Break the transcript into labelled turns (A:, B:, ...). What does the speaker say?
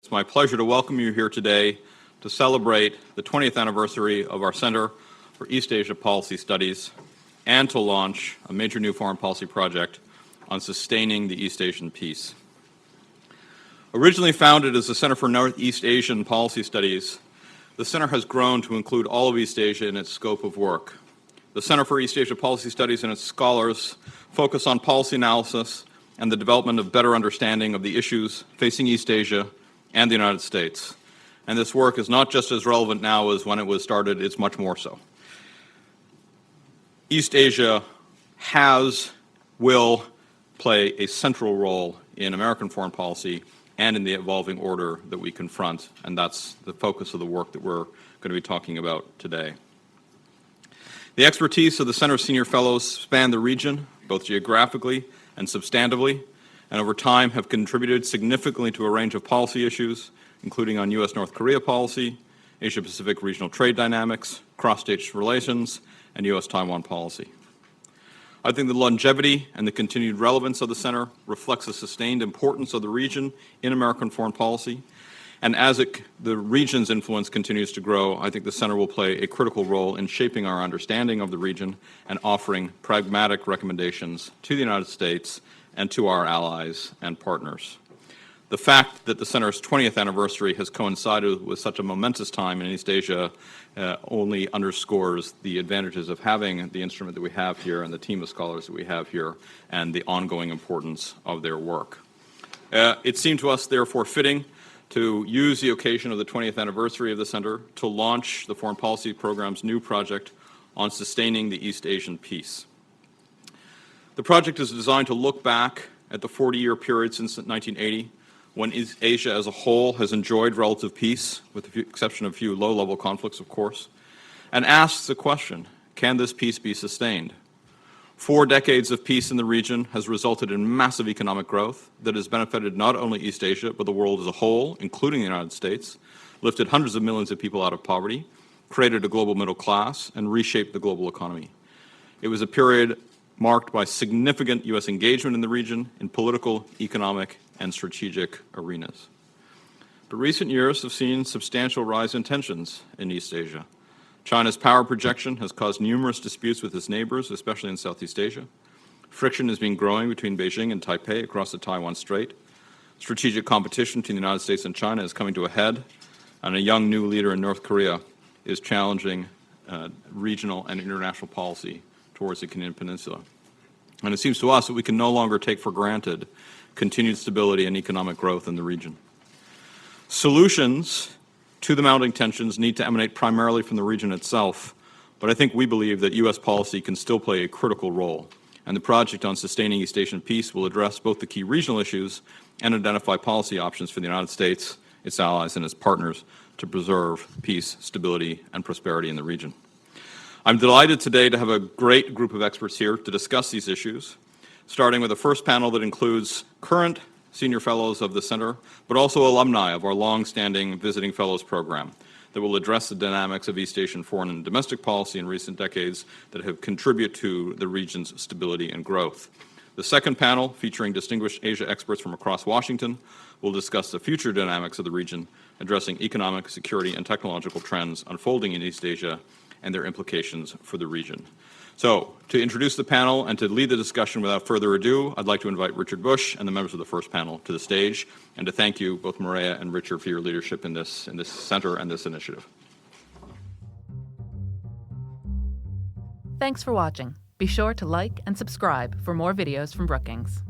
A: It's my pleasure to welcome you here today to celebrate the 20th anniversary of our Center for East Asia Policy Studies and to launch a major new foreign policy project on sustaining the East Asian peace. Originally founded as the Center for Northeast Asian Policy Studies, the Center has grown to include all of East Asia in its scope of work. The Center for East Asia Policy Studies and its scholars focus on policy analysis and the development of better understanding of the issues facing East Asia and the United States. And this work is not just as relevant now as when it was started, it's much more so. East Asia will play a central role in American foreign policy and in the evolving order that we confront, and that's the focus of the work that we're going to be talking about today. The expertise of the Center's senior fellows span the region, both geographically and substantively, and over time have contributed significantly to a range of policy issues, including on U.S.-North Korea policy, Asia-Pacific regional trade dynamics, cross-state relations, and U.S.-Taiwan policy. I think the longevity and the continued relevance of the Center reflects the sustained importance of the region in American foreign policy, and as the region's influence continues to grow, I think the Center will play a critical role in shaping our understanding of the region and offering pragmatic recommendations to the United States and to our allies and partners. The fact that the Center's 20th anniversary has coincided with such a momentous time in East Asia only underscores the advantages of having the instrument that we have here and the team of scholars that we have here and the ongoing importance of their work. It seemed to us, therefore, fitting to use the occasion of the 20th anniversary of the Center to launch the Foreign Policy Program's new project on sustaining the East Asian peace. The project is designed to look back at the 40-year period since 1980, when East Asia as a whole has enjoyed relative peace, with the exception of a few low-level conflicts, of course, and asks the question, can this peace be sustained? 4 decades of peace in the region has resulted in massive economic growth that has benefited not only East Asia, but the world as a whole, including the United States, lifted hundreds of millions of people out of poverty, created a global middle class, and reshaped the global economy. It was a period marked by significant U.S. engagement in the region in political, economic, and strategic arenas. But recent years have seen substantial rise in tensions in East Asia. China's power projection has caused numerous disputes with its neighbors, especially in Southeast Asia. Friction has been growing between Beijing and Taipei across the Taiwan Strait. Strategic competition between the United States and China is coming to a head, and a young new leader in North Korea is challenging regional and international policy towards the Korean Peninsula. And it seems to us that we can no longer take for granted continued stability and economic growth in the region. Solutions to the mounting tensions need to emanate primarily from the region itself, but I think we believe that U.S. policy can still play a critical role, and the project on sustaining East Asian peace will address both the key regional issues and identify policy options for the United States, its allies, and its partners to preserve peace, stability, and prosperity in the region. I'm delighted today to have a great group of experts here to discuss these issues, starting with the first panel that includes current senior fellows of the Center, but also alumni of our long-standing Visiting Fellows program that will address the dynamics of East Asian foreign and domestic policy in recent decades that have contributed to the region's stability and growth. The second panel, featuring distinguished Asia experts from across Washington, will discuss the future dynamics of the region, addressing economic, security, and technological trends unfolding in East Asia and their implications for the region. So, to introduce the panel and to lead the discussion without further ado, I'd like to invite Richard Bush and the members of the first panel to the stage, and to thank you, both Maria and Richard, for your leadership in this center and this initiative.
B: Thanks for watching. Be sure to like and subscribe for more videos from Brookings.